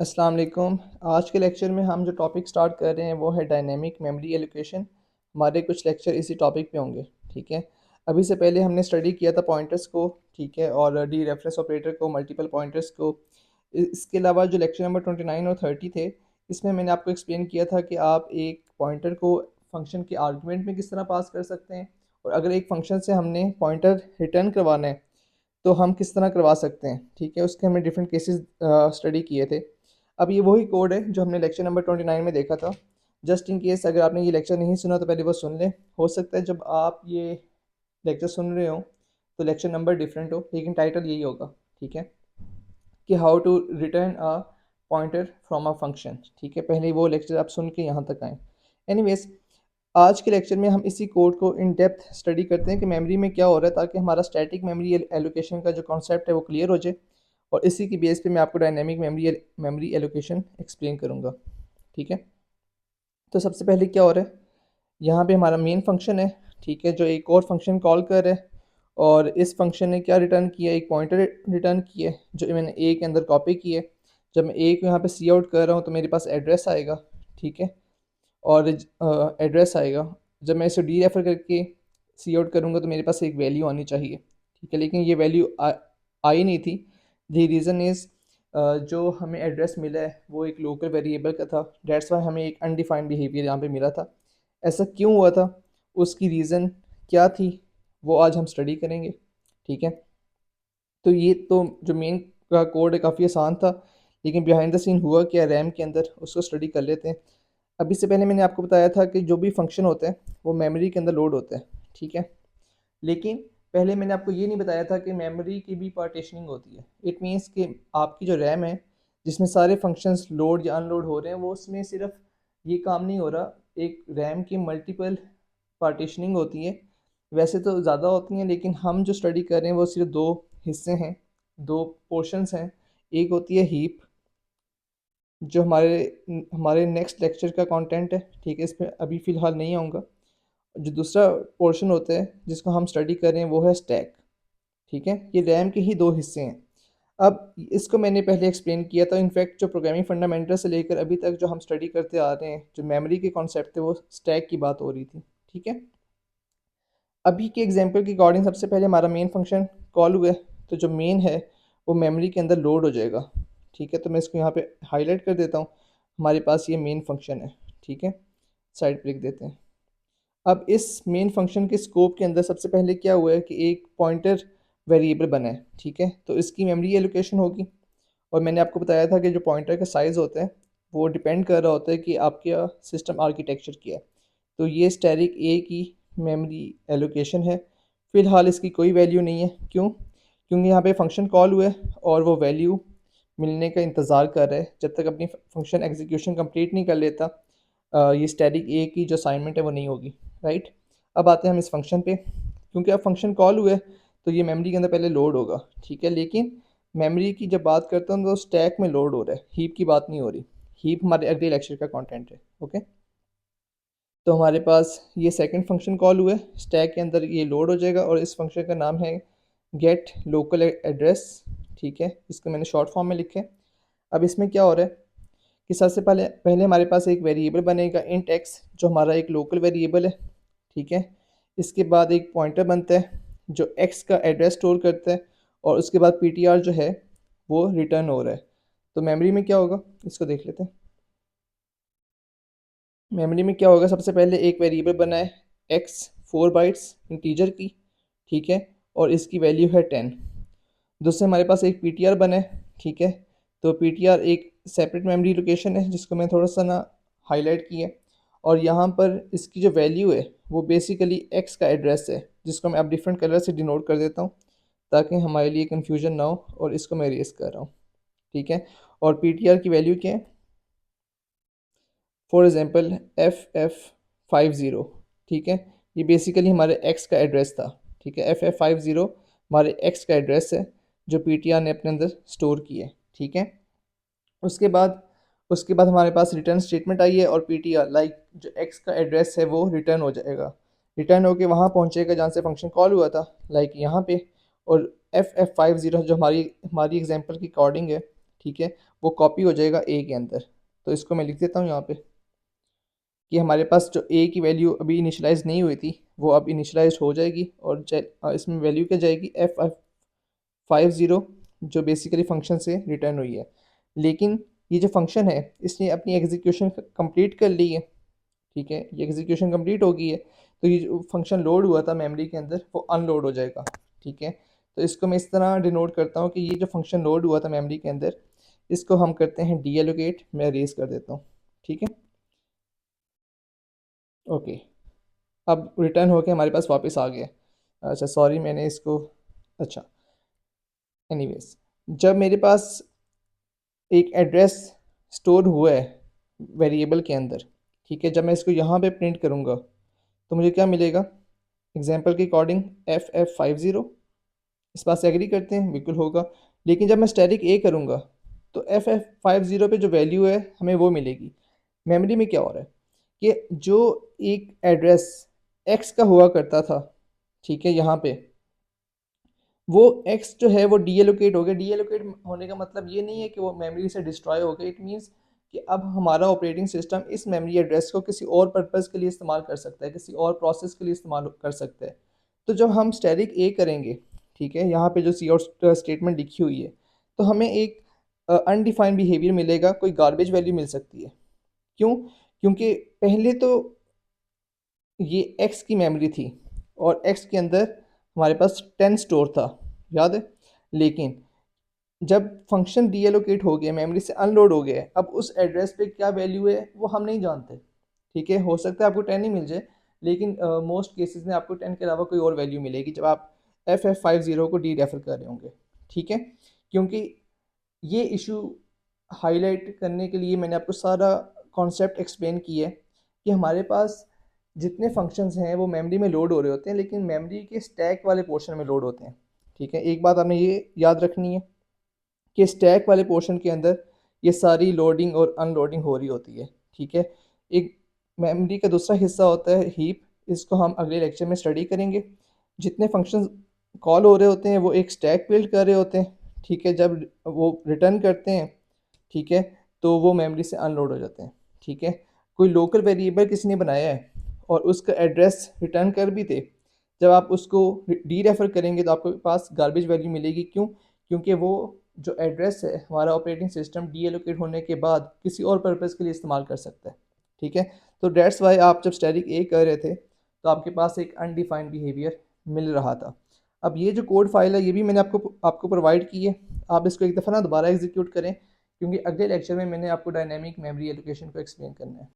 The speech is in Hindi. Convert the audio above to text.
अस्सलाम वालेकुम। आज के लेक्चर में हम जो टॉपिक स्टार्ट कर रहे हैं वो है डायनेमिक मेमोरी एलोकेशन। हमारे कुछ लेक्चर इसी टॉपिक पे होंगे। ठीक है। अभी से पहले हमने स्टडी किया था पॉइंटर्स को। ठीक है। और डी रेफरेंस ऑपरेटर को, मल्टीपल पॉइंटर्स को। इसके अलावा जो लेक्चर नंबर 29 और 30 थे, इसमें मैंने आपको एक्सप्लेन किया था कि आप एक पॉइंटर को फंक्शन के आर्गुमेंट में किस तरह पास कर सकते हैं, और अगर एक फंक्शन से हमने पॉइंटर रिटर्न करवाना है तो हम किस तरह करवा सकते हैं। ठीक है। उसके हमने डिफरेंट केसेस स्टडी किए थे। अब ये वही कोड है जो हमने लेक्चर नंबर 29 में देखा था। जस्ट इन केस अगर आपने ये लेक्चर नहीं सुना तो पहले वो सुन लें। हो सकता है जब आप ये लेक्चर सुन रहे हो तो लेक्चर नंबर डिफरेंट हो, लेकिन टाइटल यही होगा। ठीक है, कि how to return a pointer from a function. ठीक है, पहले वो लेक्चर आप सुन के यहाँ तक आएँ। एनीवेज, आज के लेक्चर में हम इसी कोड को इन डेप्थ स्टडी करते हैं कि मेमोरी में क्या हो रहा है, ताकि हमारा स्टैटिक मेमोरी एलोकेशन का जो कॉन्सेप्ट है वो क्लियर हो जाए, और इसी की बेस पे मैं आपको डायनेमिक मेमोरी एलोकेशन एक्सप्लेन करूँगा। ठीक है। तो सबसे पहले क्या हो रहा है, यहाँ पे हमारा मेन फंक्शन है। ठीक है, जो एक और फंक्शन कॉल कर रहा है, और इस फंक्शन ने क्या रिटर्न किया, एक पॉइंटर रिटर्न किया है जो मैंने ए के अंदर कॉपी की है। जब मैं ए को यहाँ पे सी आउट कर रहा हूँ तो मेरे पास एड्रेस आएगा। ठीक है। और एड्रेस आएगा। जब मैं इसे डी रेफर करके सी आउट करूँगा तो मेरे पास एक वैल्यू आनी चाहिए। ठीक है, लेकिन ये वैल्यू आई नहीं थी। द रीज़न इज़, जो हमें एड्रेस मिला है वो एक लोकल वेरिएबल का था। डेट्स वाई हमें एक अनडिफाइंड बिहेवियर यहाँ पे मिला था। ऐसा क्यों हुआ था, उसकी रीज़न क्या थी, वो आज हम स्टडी करेंगे। ठीक है। तो ये तो जो मेन का कोड है काफ़ी आसान था, लेकिन बिहाइंड द सीन हुआ क्या रैम के अंदर, उसको स्टडी कर लेते हैं। अभी से पहले मैंने आपको बताया था कि जो भी फंक्शन होते हैं वो मेमोरी के अंदर लोड होते हैं। ठीक है। लेकिन पहले मैंने आपको ये नहीं बताया था कि मेमोरी की भी पार्टीशनिंग होती है। इट मीन्स कि आपकी जो रैम है जिसमें सारे फंक्शंस लोड या अनलोड हो रहे हैं, वो उसमें सिर्फ ये काम नहीं हो रहा, एक रैम की मल्टीपल पार्टीशनिंग होती है। वैसे तो ज़्यादा होती हैं, लेकिन हम जो स्टडी कर रहे हैं वो सिर्फ दो हिस्से हैं, दो पोर्शंस हैं। एक होती है हीप, जो हमारे हमारे नेक्स्ट लेक्चर का कंटेंट है। ठीक है, इस पर अभी फ़िलहाल नहीं आऊँगा। जो दूसरा पोर्शन होता है जिसको हम स्टडी कर रहे हैं वो है स्टैक। ठीक है, ये रैम के ही दो हिस्से हैं। अब इसको मैंने पहले एक्सप्लेन किया था। इनफैक्ट जो प्रोग्रामिंग फंडामेंटल से लेकर अभी तक जो हम स्टडी करते आ रहे हैं, जो मेमोरी के कॉन्सेप्ट थे, वो स्टैक की बात हो रही थी। ठीक है। अभी के एग्जांपल के अकॉर्डिंग सबसे पहले हमारा मेन फंक्शन कॉल हुआ है, तो जो मेन है वो मेमोरी के अंदर लोड हो जाएगा। ठीक है, तो मैं इसको यहाँ पे हाईलाइट कर देता हूँ। हमारे पास ये मेन फंक्शन है। ठीक है, साइड पे लिख देते हैं। अब इस मेन फंक्शन के स्कोप के अंदर सबसे पहले क्या हुआ है कि एक पॉइंटर वेरिएबल बना है। ठीक है, तो इसकी मेमोरी एलोकेशन होगी। और मैंने आपको बताया था कि जो पॉइंटर का साइज़ होता है वो डिपेंड कर रहा होता है कि आपका सिस्टम आर्किटेक्चर क्या है। तो ये स्टैटिक ए की मेमोरी एलोकेशन है। फ़िलहाल इसकी कोई वैल्यू नहीं है। क्यों? क्योंकि यहाँ पे फंक्शन कॉल हुआ है और वो वैल्यू मिलने का इंतज़ार कर रहा है जब तक अपनी फंक्शन एग्जीक्यूशन कंप्लीट नहीं कर लेता। ये स्टैटिक ए की जो असाइनमेंट है वो नहीं होगी। राइट। अब आते हैं हम इस फंक्शन पे। क्योंकि अब फंक्शन कॉल हुआ है तो ये मेमोरी के अंदर पहले लोड होगा। ठीक है, लेकिन मेमोरी की जब बात करता हूँ तो स्टैक में लोड हो रहा है, हीप की बात नहीं हो रही। हीप हमारे अगले लेक्चर का कंटेंट है। ओके। तो हमारे पास ये सेकंड फंक्शन कॉल हुआ है, स्टैक के अंदर ये लोड हो जाएगा, और इस फंक्शन का नाम है गेट लोकल एड्रेस। ठीक है, इसको मैंने शॉर्ट फॉर्म में लिखे। अब इसमें क्या हो रहा है कि सबसे पहले पहले हमारे पास एक वेरिएबल बनेगा इंट एक्स, जो हमारा एक लोकल वेरिएबल है। ठीक है। इसके बाद एक पॉइंटर बनता है जो एक्स का एड्रेस स्टोर करता है, और उसके बाद पीटीआर जो है वो रिटर्न हो रहा है। तो मेमोरी में क्या होगा, इसको देख लेते हैं। मेमोरी में क्या होगा, सबसे पहले एक वेरिएबल बना है एक्स, 4 बाइट्स इंटीजर की। ठीक है, और इसकी वैल्यू है 10। दूसरे हमारे पास एक पीटीआर बना है। ठीक है, तो पीटीआर एक सेपरेट मेमोरी लोकेशन है जिसको मैं थोड़ा सा ना हाईलाइट किया है। और यहाँ पर इसकी जो वैल्यू है वो बेसिकली एक्स का एड्रेस है, जिसको मैं अब डिफरेंट कलर से डिनोट कर देता हूँ ताकि हमारे लिए कन्फ्यूजन ना हो, और इसको मैं रेस कर रहा हूँ। ठीक है, और पीटीआर की वैल्यू क्या है, फॉर एग्ज़ाम्पल FF50। ठीक है, ये बेसिकली हमारे एक्स का एड्रेस था। ठीक है, FF50 हमारे एक्स का एड्रेस है जो पीटीआर ने अपने अंदर स्टोर किया है। ठीक है। उसके बाद हमारे पास रिटर्न स्टेटमेंट आई है, और पीटीआर लाइक जो एक्स का एड्रेस है वो रिटर्न हो जाएगा। रिटर्न होके वहाँ पहुँचेगा जहाँ से फंक्शन कॉल हुआ था, लाइक यहाँ पे। और FF50 जो हमारी हमारी एग्जांपल की अकॉर्डिंग है, ठीक है, वो कॉपी हो जाएगा ए के अंदर। तो इसको मैं लिख देता हूँ यहाँ पे कि हमारे पास जो ए की वैल्यू अभी इनिशलाइज नहीं हुई थी वो अब इनिशलाइज हो जाएगी, और इसमें वैल्यू क्या जाएगी, एफ 50, जो बेसिकली फंक्शन से रिटर्न हुई है। लेकिन ये जो फंक्शन है इसने अपनी एग्जीक्यूशन कंप्लीट कर ली है, ठीक है, ये एग्जीक्यूशन कंप्लीट हो गई है। तो ये जो फंक्शन लोड हुआ था मेमोरी के अंदर वो अनलोड हो जाएगा, ठीक है। तो इसको मैं इस तरह डिनोट करता हूँ कि ये जो फंक्शन लोड हुआ था मेमोरी के अंदर, इसको हम करते हैं डी एलोकेट। मैं रेस कर देता हूँ, ठीक है, ओके। अब रिटर्न होके हमारे पास वापस आ गया। अच्छा सॉरी मैंने इसको, अच्छा, एनीवेज, जब मेरे पास एक एड्रेस स्टोर हुआ है वेरिएबल के अंदर, ठीक है, जब मैं इसको यहाँ पे प्रिंट करूँगा तो मुझे क्या मिलेगा, एग्जांपल के अकॉर्डिंग FF50। इस बात से एग्री करते हैं, बिल्कुल होगा। लेकिन जब मैं स्टैटिक ए करूँगा तो FF50 पे जो वैल्यू है हमें वो मिलेगी। मेमोरी में क्या हो रहा है कि जो एक एड्रेस एक्स का हुआ करता था, ठीक है, यहाँ पे वो एक्स जो है वो डीएलोकेट हो गया। डीएलोकेट होने का मतलब ये नहीं है कि वो मेमोरी से डिस्ट्रॉय हो गया। इट मीन्स कि अब हमारा ऑपरेटिंग सिस्टम इस मेमोरी एड्रेस को किसी और पर्पज़ के लिए इस्तेमाल कर सकता है, किसी और प्रोसेस के लिए इस्तेमाल कर सकता है। तो जब हम स्टैटिक ए करेंगे, ठीक है, यहाँ पे जो सी आउट स्टेटमेंट लिखी हुई है, तो हमें एक अनडिफाइंड बिहेवियर मिलेगा, कोई गार्बेज वैल्यू मिल सकती है। क्यों? क्योंकि पहले तो ये एक्स की मेमोरी थी और एक्स के अंदर हमारे पास 10 स्टोर था, याद है। लेकिन जब फंक्शन डीएलोकेट हो गया, मेमोरी से अनलोड हो गया है, अब उस एड्रेस पे क्या वैल्यू है वो हम नहीं जानते, ठीक है। हो सकता है आपको 10 ही मिल जाए, लेकिन मोस्ट केसेस में आपको 10 के अलावा कोई और वैल्यू मिलेगी जब आप FF50 को डी रेफर कर रहे होंगे, ठीक है। क्योंकि ये इशू हाईलाइट करने के लिए मैंने आपको सारा कॉन्सेप्ट एक्सप्लेन किया है कि हमारे पास जितने फंक्शंस हैं वो मेमोरी में लोड हो रहे होते हैं, लेकिन मेमोरी के स्टैक वाले पोर्शन में लोड होते हैं, ठीक है। एक बात आपने ये याद रखनी है कि स्टैक वाले पोर्शन के अंदर ये सारी लोडिंग और अनलोडिंग हो रही होती है, ठीक है। एक मेमोरी का दूसरा हिस्सा होता है हीप, इसको हम अगले लेक्चर में स्टडी करेंगे। जितने फंक्शंस कॉल हो रहे होते हैं वो एक स्टैक बिल्ड कर रहे होते हैं, ठीक है। जब वो रिटर्न करते हैं, ठीक है, तो वो मेमोरी से अनलोड हो जाते हैं, ठीक है। कोई लोकल वेरिएबल किसी ने बनाया है और उसका एड्रेस रिटर्न कर भी थे, जब आप उसको डी रेफर करेंगे तो आपके पास गार्बेज वैल्यू मिलेगी। क्यों? क्योंकि वो जो एड्रेस है हमारा ऑपरेटिंग सिस्टम डी एलोकेट होने के बाद किसी और पर्पज़ के लिए इस्तेमाल कर सकता है, ठीक है। तो डेट्स वाई आप जब स्टैटिक ए कर रहे थे तो आपके पास एक अनडिफाइंड बिहेवियर मिल रहा था। अब ये जो कोड फाइल है ये भी मैंने आपको आपको प्रोवाइड की है। आप इसको एक दफ़ा ना दोबारा एग्जीक्यूट करें, क्योंकि अगले लेक्चर में मैंने आपको डायनेमिक मेमोरी एलोकेशन को एक्सप्लेन करना है।